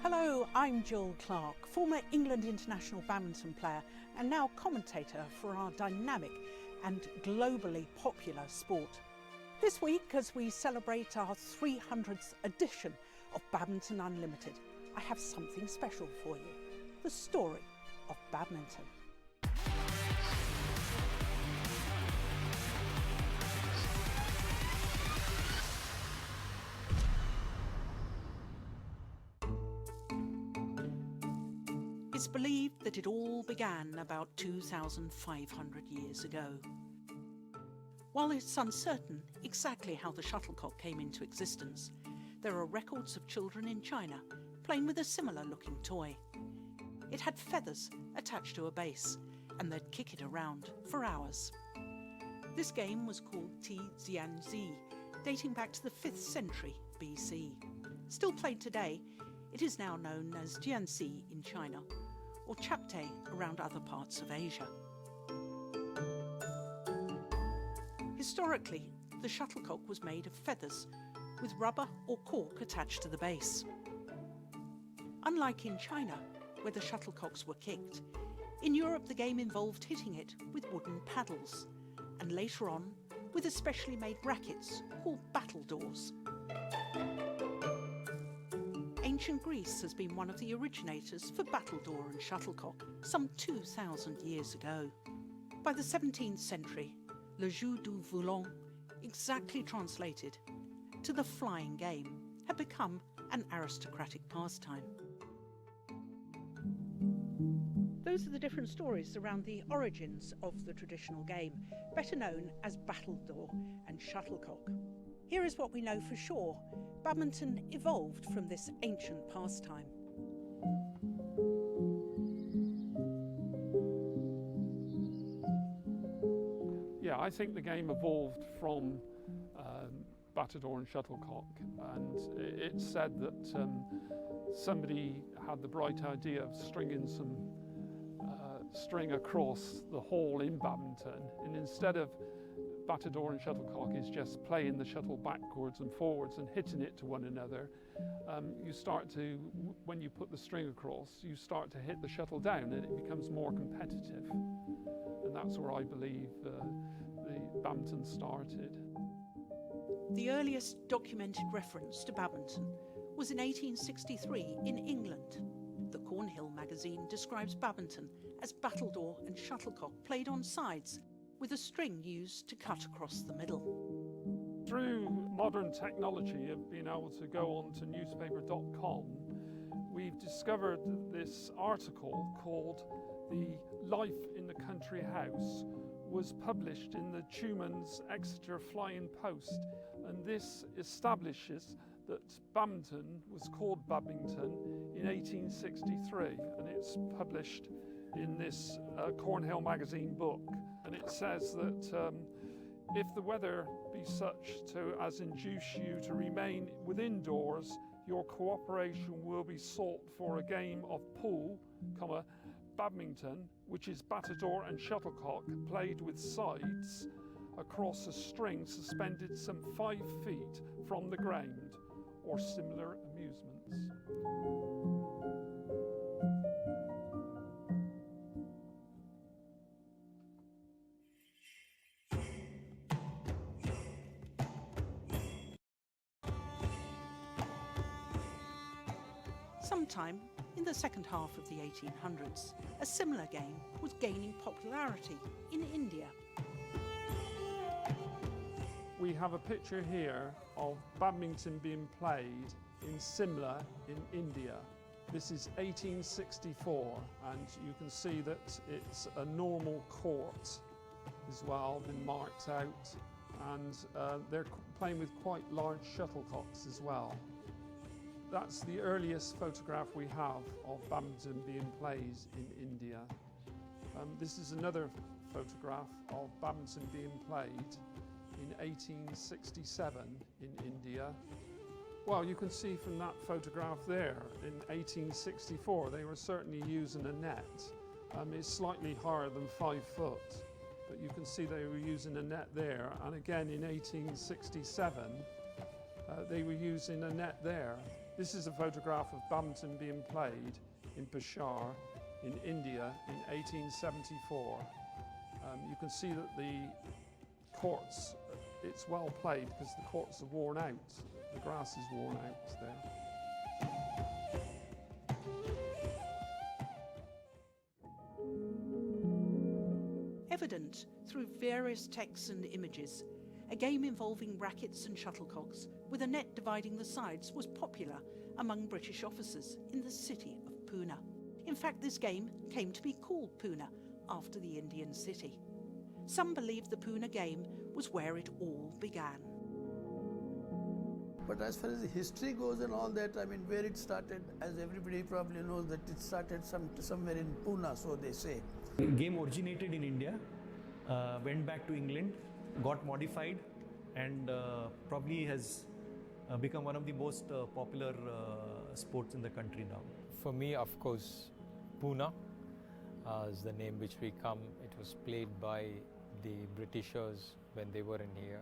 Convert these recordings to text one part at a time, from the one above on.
Hello, I'm Jill Clark, former England international badminton player and now commentator for our dynamic and globally popular sport. This week, as we celebrate our 300th edition of Badminton Unlimited, I have something special for you, the story of badminton. It's believed that it all began about 2,500 years ago. While it's uncertain exactly how the shuttlecock came into existence, there are records of children in China playing with a similar looking toy. It had feathers attached to a base, and they'd kick it around for hours. This game was called Tizianzi, dating back to the 5th century BC. Still played today, it is now known as Jianxi in China, or Chapte around other parts of Asia. Historically, the shuttlecock was made of feathers with rubber or cork attached to the base. Unlike in China, where the shuttlecocks were kicked, in Europe the game involved hitting it with wooden paddles, and later on with especially made rackets called battledores. Ancient Greece has been one of the originators for battledore and shuttlecock some 2,000 years ago. By the 17th century, le jeu du volant, exactly translated to the flying game, had become an aristocratic pastime. Those are the different stories around the origins of the traditional game, better known as battledore and shuttlecock. Here is what we know for sure. Badminton evolved from this ancient pastime. Yeah, I think the game evolved from battledore and shuttlecock, and it's said that somebody had the bright idea of stringing some string across the hole in badminton, and instead of battledore and shuttlecock is just playing the shuttle backwards and forwards and hitting it to one another, you start to, when you put the string across, you start to hit the shuttle down and it becomes more competitive. And that's where I believe the badminton started. The earliest documented reference to badminton was in 1863 in England. The Cornhill magazine describes badminton as battledore and shuttlecock played on sides, with a string used to cut across the middle. Through modern technology of being able to go on to newspaper.com, we've discovered this article called "The Life in the Country House" was published in the Tuman's Exeter Flying Post, and this establishes that badminton was called Badminton in 1863, and it's published in this Cornhill magazine book. And it says that if the weather be such as induce you to remain within doors, your cooperation will be sought for a game of pool, badminton, which is battledore and shuttlecock played with sides across a string suspended some 5 feet from the ground, or similar amusements. Sometime in the second half of the 1800s, a similar game was gaining popularity in India. We have a picture here of badminton being played in Simla in India. This is 1864, and you can see that it's a normal court as well, been marked out, and they're playing with quite large shuttlecocks as well. That's the earliest photograph we have of badminton being played in India. This is another photograph of badminton being played in 1867 in India. Well, you can see from that photograph there, in 1864, they were certainly using a net. It's slightly higher than 5 foot, but you can see they were using a net there. And again, in 1867, they were using a net there. This is a photograph of badminton being played in Peshawar in India in 1874. You can see that the courts, it's well played because the courts are worn out. The grass is worn out there. Evident through various texts and images, a game involving rackets and shuttlecocks with a net dividing the sides was popular among British officers in the city of Pune. In fact, this game came to be called Pune after the Indian city. Some believe the Pune game was where it all began. But as far as the history goes and all that, I mean, where it started, as everybody probably knows, that it started somewhere in Pune, so they say. The game originated in India, went back to England, got modified, and probably has become one of the most popular sports in the country now. For me, of course, Pune is the name which we come. It was played by the Britishers when they were in here.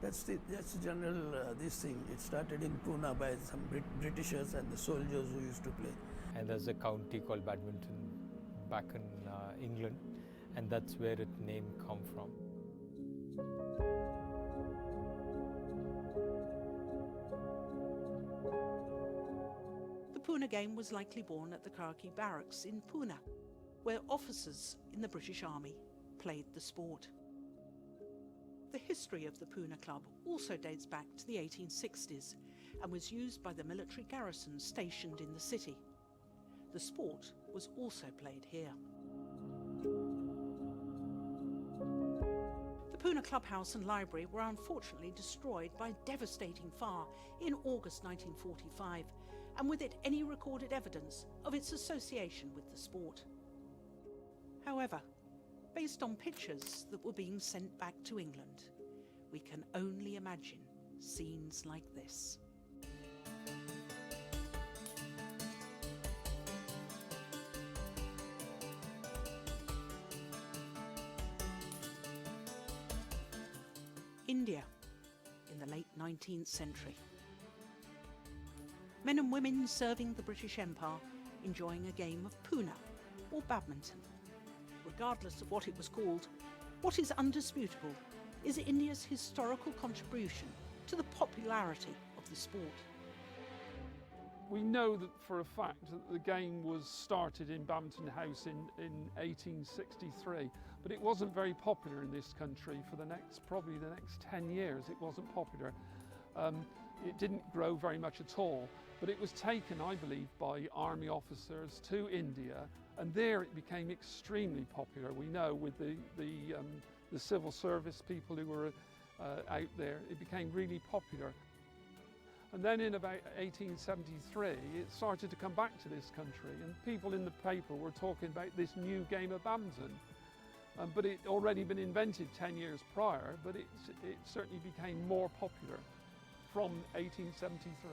That's the general this thing. It started in Pune by some Britishers and the soldiers who used to play. And there's a county called Badminton back in England, and that's where its name come from. The Pune game was likely born at the Khaki Barracks in Pune, where officers in the British Army played the sport. The history of the Pune Club also dates back to the 1860s and was used by the military garrison stationed in the city. The sport was also played here. The Pune clubhouse and library were unfortunately destroyed by a devastating fire in August 1945, and with it any recorded evidence of its association with the sport. However, based on pictures that were being sent back to England, we can only imagine scenes like this. India in the late 19th century. Men and women serving the British Empire enjoying a game of Pune or badminton. Regardless of what it was called, what is undisputable is India's historical contribution to the popularity of the sport. We know that for a fact that the game was started in Badminton House in 1863, but it wasn't very popular in this country for probably the next 10 years. It wasn't popular. It didn't grow very much at all, but it was taken, I believe, by army officers to India, and there it became extremely popular. We know with the civil service people who were out there, it became really popular. And then in about 1873, it started to come back to this country, and people in the paper were talking about this new game of badminton. But it had already been invented 10 years prior, but it certainly became more popular from 1873.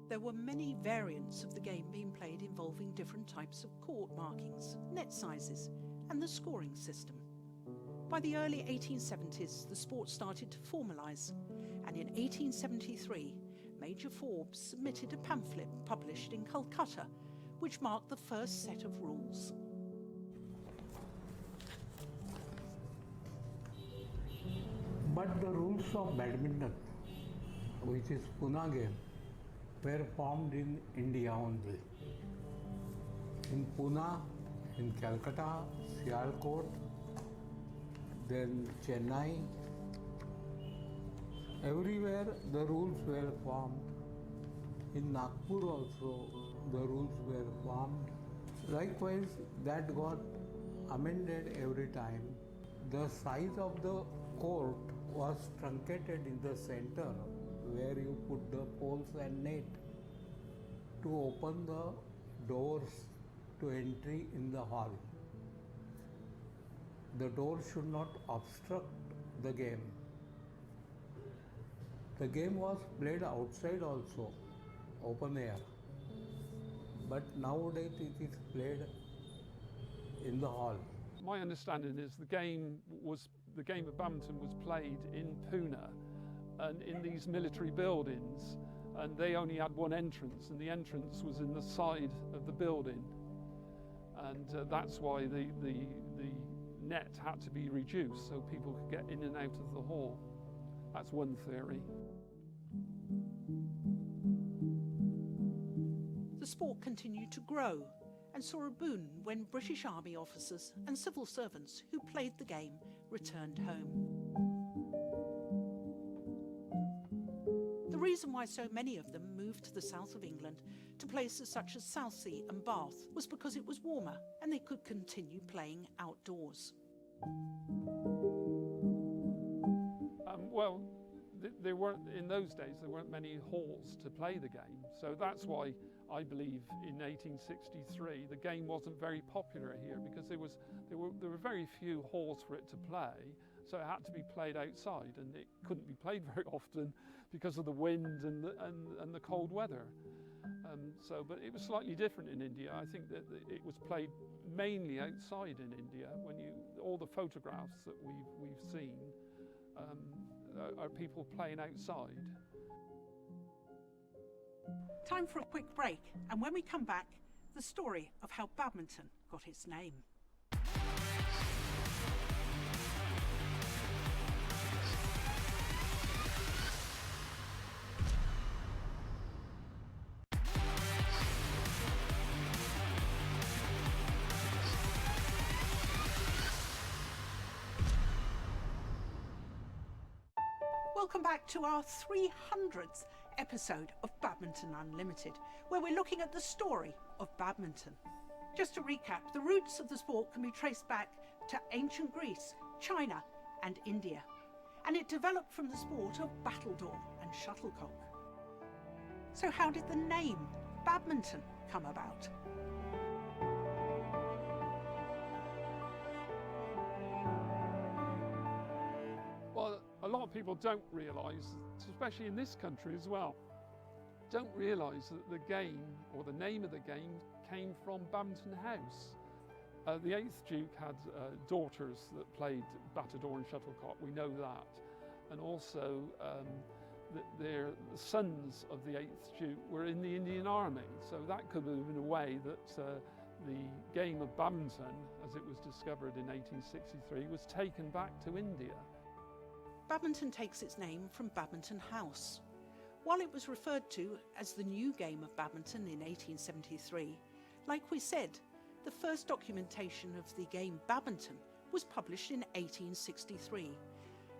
There were many variants of the game being played involving different types of court markings, net sizes, and the scoring system. By the early 1870s, the sport started to formalise, and in 1873, Major Forbes submitted a pamphlet published in Calcutta, which marked the first set of rules. But the rules of badminton, which is Pune game, were formed in India only. In Pune, in Calcutta, Sialkot, then Chennai, everywhere the rules were formed. In Nagpur also the rules were formed. Likewise, that got amended every time. The size of the court was truncated in the center where you put the poles and net to open the doors to entry in the hall. The door should not obstruct the game. The game was played outside also, open air. But nowadays it is played in the hall. My understanding is the game was the game of badminton was played in Pune and in these military buildings, and they only had one entrance, and the entrance was in the side of the building, and that's why the net had to be reduced so people could get in and out of the hall. That's one theory. The sport continued to grow and saw a boom when British Army officers and civil servants who played the game returned home. The reason why so many of them moved to the south of England to places such as Southsea and Bath was because it was warmer and they could continue playing outdoors. Well, there weren't, in those days, there weren't many halls to play the game. So that's why I believe in 1863 the game wasn't very popular here, because there were very few halls for it to play. So it had to be played outside, and it couldn't be played very often because of the wind and the cold weather. But it was slightly different in India. I think that it was played mainly outside in India. All the photographs that we've seen are people playing outside. Time for a quick break, and when we come back, the story of how badminton got its name. Welcome back to our 300th episode of Badminton Unlimited, where we're looking at the story of badminton. Just to recap, the roots of the sport can be traced back to ancient Greece, China and India, and it developed from the sport of battledore and shuttlecock. So how did the name badminton come about? Well, a lot of people don't realise, especially in this country as well, don't realise that the game, or the name of the game, came from Badminton House. The 8th Duke had daughters that played battledore and shuttlecock, we know that. And also the sons of the 8th Duke were in the Indian Army. So that could have been a way that the game of badminton, as it was discovered in 1863, was taken back to India. Badminton takes its name from Badminton House. While it was referred to as the new game of badminton in 1873, like we said, the first documentation of the game badminton was published in 1863,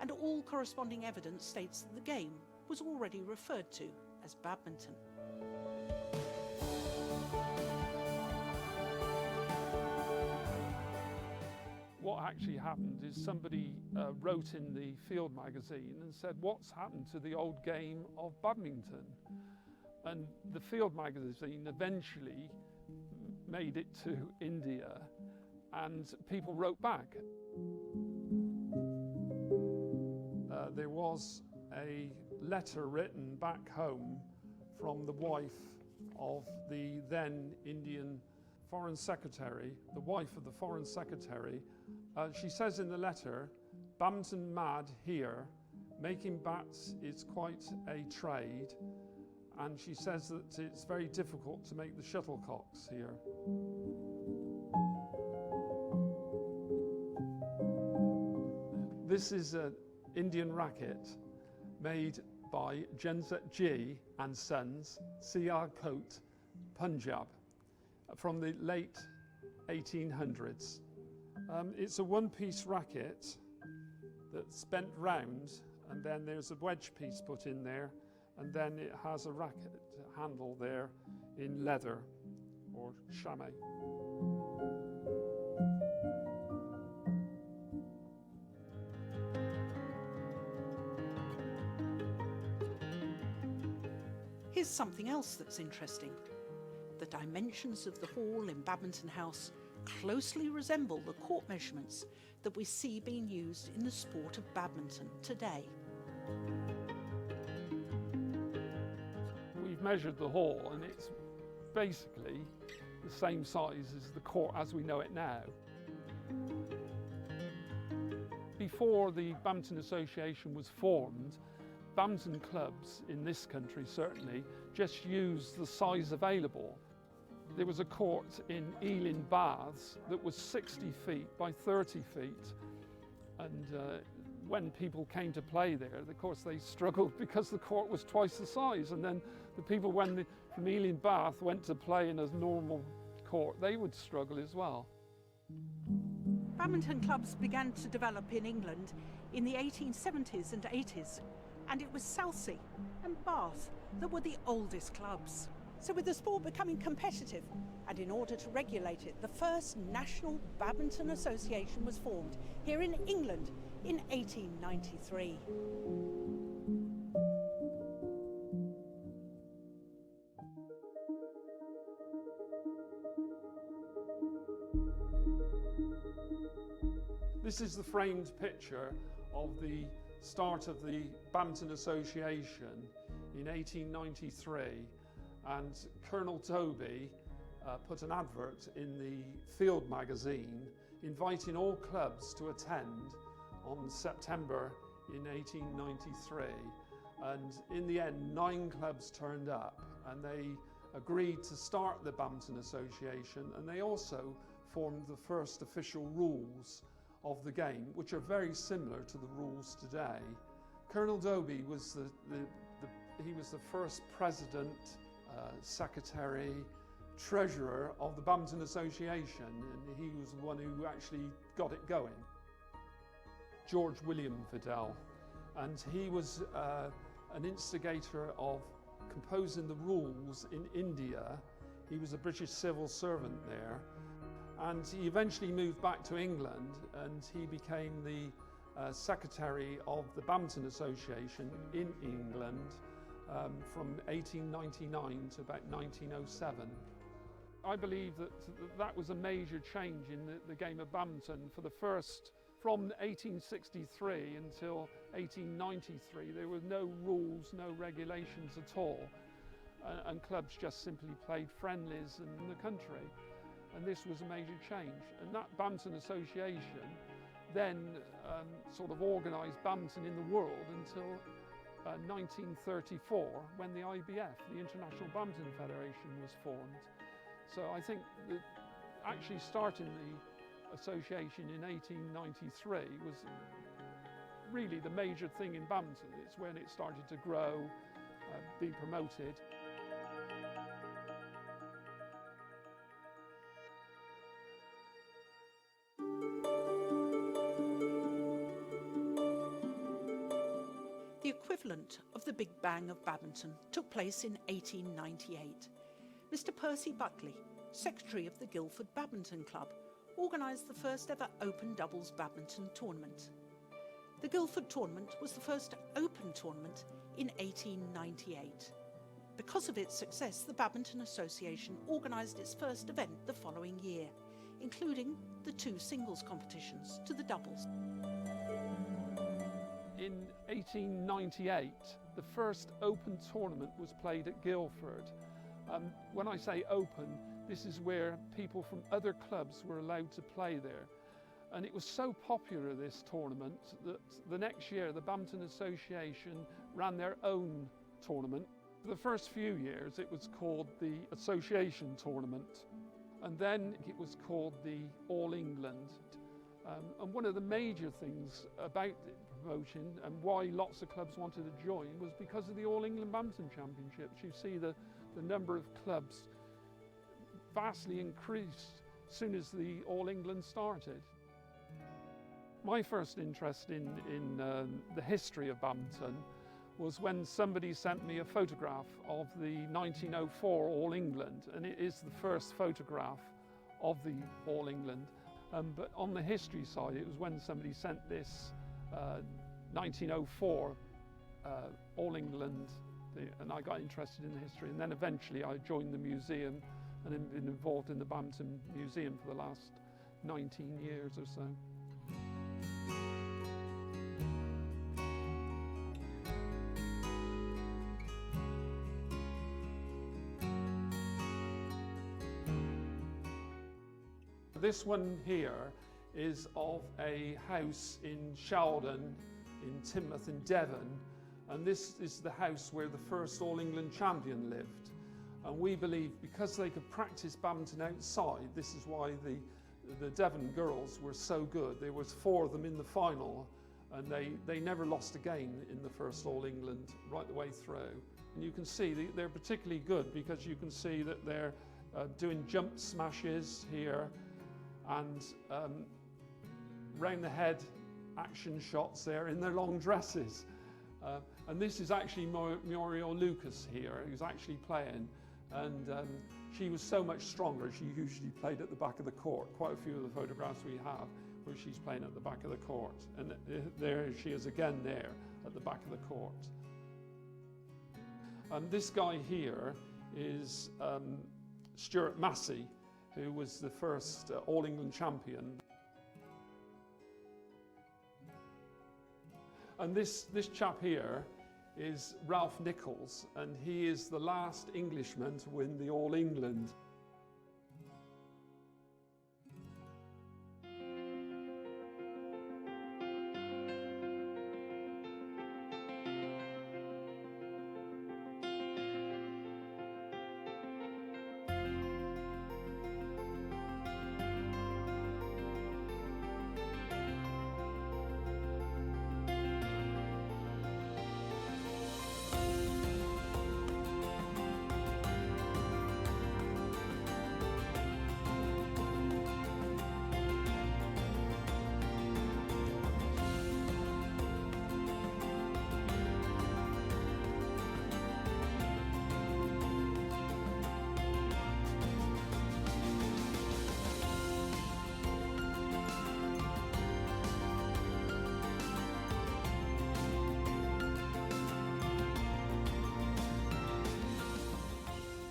and all corresponding evidence states that the game was already referred to as badminton. What actually happened is somebody wrote in the Field magazine and said, what's happened to the old game of badminton? And the Field magazine eventually made it to India, and people wrote back. There was a letter written back home from the wife of the then Indian Foreign Secretary, the wife of the Foreign Secretary. She says in the letter, "Badminton mad here, making bats is quite a trade," and she says that it's very difficult to make the shuttlecocks here. This is an Indian racket made by Janzat Ji and Sons, Sialkot, Punjab, from the late 1800s. It's a one-piece racket that's bent round, and then there's a wedge piece put in there, and then it has a racket handle there in leather or chamois. Here's something else that's interesting. The dimensions of the hall in Badminton House closely resemble the court measurements that we see being used in the sport of badminton today. We've measured the hall, and it's basically the same size as the court as we know it now. Before the Badminton Association was formed, badminton clubs in this country certainly just used the size available. There was a court in Ealing Baths that was 60 feet by 30 feet, and when people came to play there, of course they struggled because the court was twice the size, and then the people from Ealing Bath went to play in a normal court, they would struggle as well. Badminton clubs began to develop in England in the 1870s and 80s, and it was Southsea and Bath that were the oldest clubs. So with the sport becoming competitive, and in order to regulate it, the first National Badminton Association was formed here in England in 1893. This is the framed picture of the start of the Badminton Association in 1893, and Colonel Toby put an advert in the Field magazine inviting all clubs to attend on September in 1893, and in the end 9 clubs turned up and they agreed to start the Badminton Association, and they also formed the first official rules of the game, which are very similar to the rules today. Colonel Doby was he was the first president, secretary, treasurer of the Badminton Association, and he was the one who actually got it going. George William Vidal, and he was an instigator of composing the rules in India. He was a British civil servant there, and he eventually moved back to England, and he became the secretary of the Badminton Association in England from 1899 to about 1907. I believe that was a major change in the game of badminton. From 1863 until 1893, there were no rules, no regulations at all, and clubs just simply played friendlies in the country. And this was a major change. And that Badminton Association then sort of organised badminton in the world until 1934, when the IBF, the International Badminton Federation, was formed. So I think that actually starting the association in 1893 was really the major thing in badminton. It's when it started to grow, be promoted. The equivalent of the Big Bang of badminton took place in 1898. Mr. Percy Buckley, secretary of the Guildford Badminton Club, organised the first ever open doubles badminton tournament. The Guildford tournament was the first open tournament in 1898. Because of its success, the Badminton Association organised its first event the following year, including the 2 singles competitions to the doubles. In 1898, the first open tournament was played at Guildford. When I say open, this is where people from other clubs were allowed to play there. And it was so popular, this tournament, that the next year the Badminton Association ran their own tournament. For the first few years it was called the Association Tournament, and then it was called the All England. And one of the major things about the promotion and why lots of clubs wanted to join was because of the All England Badminton Championships. You see the number of clubs vastly increased as soon as the All England started. My first interest in the history of badminton was when somebody sent me a photograph of the 1904 All England, and it is the first photograph of the All England. But on the history side, it was when somebody sent this 1904 All England, and I got interested in the history, and then eventually I joined the museum and have been involved in the Badminton Museum for the last 19 years or so. This one here is of a house in Sheldon in Teignmouth in Devon, and this is the house where the first All England champion lived. And we believe because they could practice badminton outside, this is why the Devon girls were so good. There was 4 of them in the final, and they never lost a game in the first All England right the way through. And you can see they're particularly good because you can see that they're doing jump smashes here and round the head action shots there in their long dresses. And this is actually Muriel Lucas here, who's actually playing. And she was so much stronger, she usually played at the back of the court. Quite a few of the photographs we have where she's playing at the back of the court. And there she is again there at the back of the court. This guy here is Stuart Massey, who was the first All England champion. And this chap here is Ralph Nichols, and he is the last Englishman to win the All England.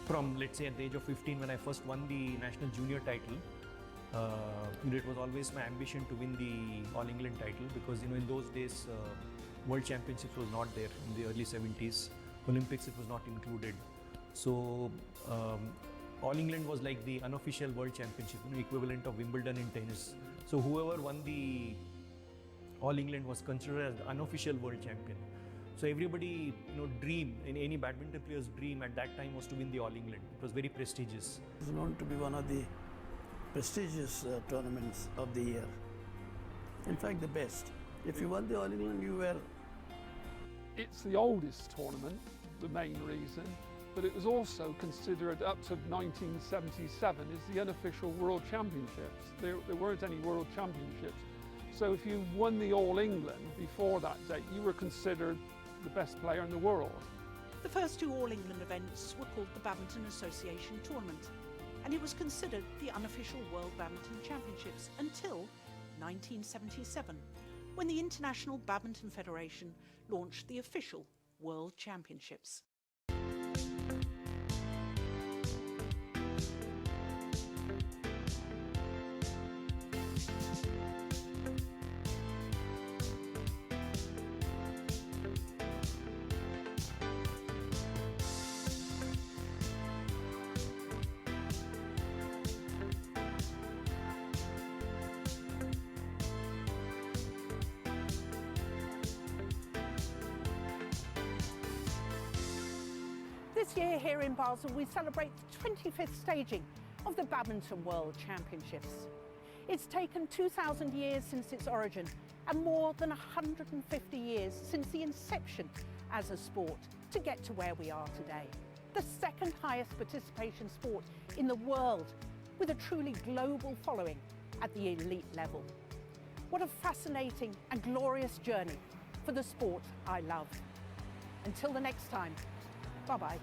From, let's say, at the age of 15, when I first won the national junior title, it was always my ambition to win the All England title, because in those days World Championships was not there. In the early 70s, Olympics, it was not included. So All England was like the unofficial World Championship, equivalent of Wimbledon in tennis. So whoever won the All England was considered as the unofficial world champion. So everybody, dream, in any badminton player's dream at that time was to win the All England. It was very prestigious. It's known to be one of the prestigious tournaments of the year. In fact, the best. If you won the All England, you were... It's the oldest tournament, the main reason, but it was also considered up to 1977 as the unofficial World Championships. There weren't any World Championships. So if you won the All England before that date, you were considered the best player in the world. The first 2 All England events were called the Badminton Association Tournament, and it was considered the unofficial World Badminton Championships until 1977, when the International Badminton Federation launched the official World Championships. This year here in Basel, we celebrate the 25th staging of the Badminton World Championships. It's taken 2,000 years since its origin and more than 150 years since the inception as a sport to get to where we are today. The second highest participation sport in the world, with a truly global following at the elite level. What a fascinating and glorious journey for the sport I love. Until the next time, bye-bye.